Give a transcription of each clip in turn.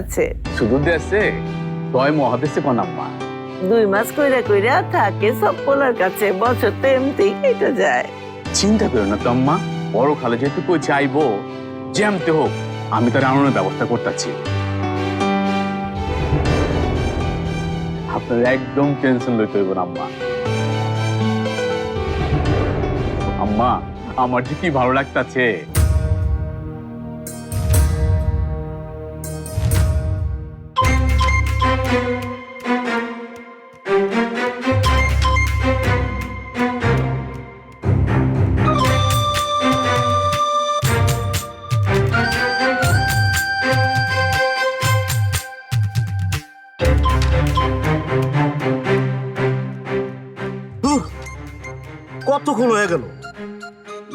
আছে শুধু দেশে 6 মহাদেশে কোন আম্মা 2 মাস কইরা কইরা থাকে সব পোলার কাছে, বছর তো এমনি কেটে যায়। চিন্তা করো না তো আম্মা, বড় খালে যেহেতু কই চাইবো যেমতে হোক আমি তার আনানোর ব্যবস্থা করতেছি। আপনার একদম টেনশন লইতে হইব না আম্মা। আম্মা আমার যে কি ভালো লাগতাছে। কতক্ষণ হয়ে গেল,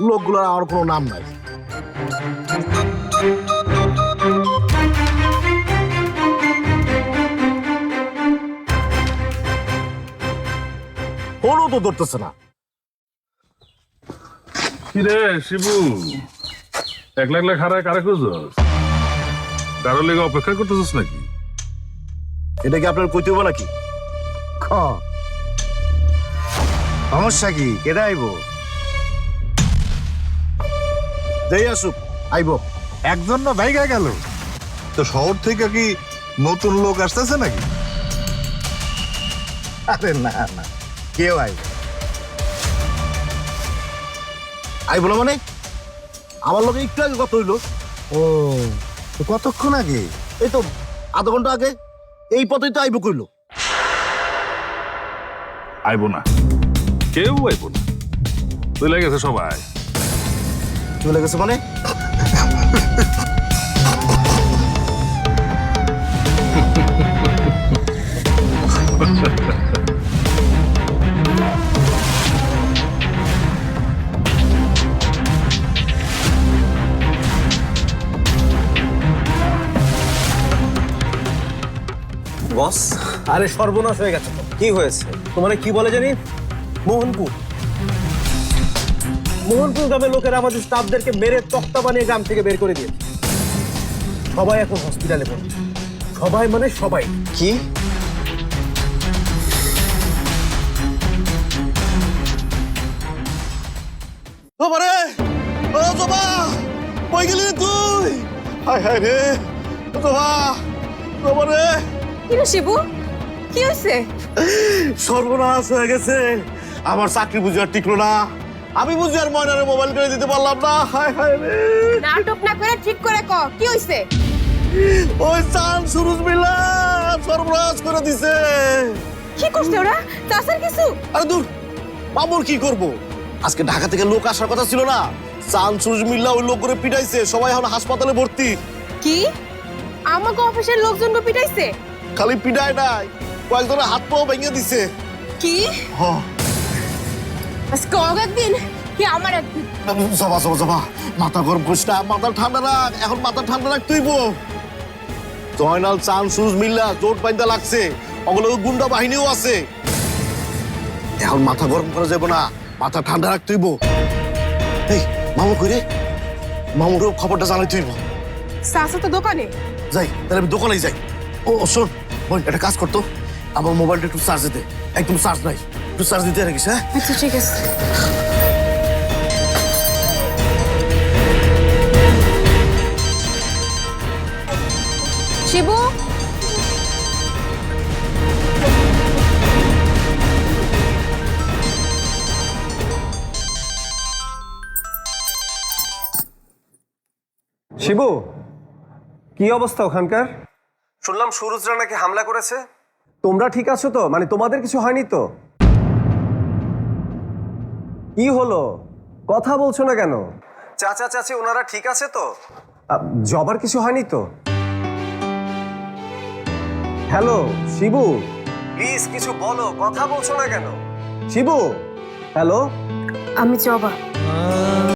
লোকগুলোর আর কোনো নাম নাই। ফোনও তো ধরতেছে না। কিরে শিবু, একলা একলা খারায় কারে খুঁজছস? কারোর লেগে অপেক্ষা করতেছিস নাকি? এটা কি আপনার কইতে হবে নাকি? সমস্যা কি? কেডা আইব? যেই আসুক আইব। একজন না ভাইগা গেল তো, শহর থেকে কি নতুন লোক আসতেছে নাকি? আরে না না, কেউ আইব। আইব না মানে? আমার লোকে একটু আগে কত হইলো? ও তো কতক্ষণ আগে? এই তো আধা ঘন্টা আগে। এই পথেই তো আইব কইলো। আইবো না, কেউ আইবো না, চলে গেছে সবাই। চলে গেছে মানে? বস, আরে সর্বনাশ হয়ে গেছে। কি হয়েছে? তোমার কি বলে জানি, মোহনপুর গ্রামের লোকেরা আমাদের স্টাফদেরকে মেরে তক্তা বানিয়ে গ্রাম থেকে বের করে দিয়েছে। সবাই এখন হসপিটালে পড়ছে। সবাই মানে সবাই। কি? বাবারে, ও জবা, কই গেলি তুই? হায় হায় রে, জবা, বাবারে। কি রে শিবু, কি হয়েছে? সর্বনাশ হয়ে গেছে। আমার চাকরি বুঝি আর টিকলো না। আমি বুঝি আর ময়নারে মোবাইল করে দিতে পারলাম না। হায় হায় রে। নাটক না করে ঠিক করে ক, কি হয়েছে? ওই চান সুরুজ মিল্লা সর্বনাশ করে দিছে। কি করছে ওরা? চাষের কিছু? আরে দূর, মামুর কি করব? আজকে ঢাকা থেকে লোক আসার কথা ছিল না? চান সুরুজ মিল্লা ওই লোক করে পিটাইছে। সবাই এখন হাসপাতালে ভর্তি। কি? আমাকে অফিসের লোকজনকে পিটাইছে? খালি পিটায় নাই, কয়েকজনের হাত পাও ভেঙে দিছে। কি? হ্যাঁ। আজকে অগ একদিন কি আমার একদিন? জবা জবা জবা, মাথা গরম করিস না, মাথা ঠান্ডা রাখ। এখন মাথা ঠান্ডা রাখ তুই বো। জয়নাল চান সুজ মিল্লা জোট বাইন্দা লাগছে, ওগুলো গুন্ডা বাহিনীও আছে। এখন মাথা গরম করা যাবে না, মাথা ঠান্ডা রাখ তুই বো। এই মামু কইরে, মামুরও খবরটা জানাই তুই বো। চাষা তো দোকানে। যাই, তাহলে আমি দোকানেই যাই। ও শোন বোন, একটা কাজ করতো, আমার মোবাইলটা একটু চার্জ দিতে। একদম চার্জ নাই, একটু চার্জ দিতে রাখিস। হ্যাঁ আচ্ছা ঠিক আছে। শিবু, শিবু, কি অবস্থা ওখানকার? শুনলাম সুরজরা নাকি হামলা করেছে। তোমরা ঠিক আছো তো? মানে তোমাদের কিছু হয়নি তো? কি হলো, কথা বলছো না কেন? চাচা চাচি ওনারা ঠিক আছে তো? জবার কিছু হয়নি তো? হ্যালো শিবু, প্লিজ কিছু বলো, কথা বলছো না কেন? শিবু, হ্যালো। আমি জবা।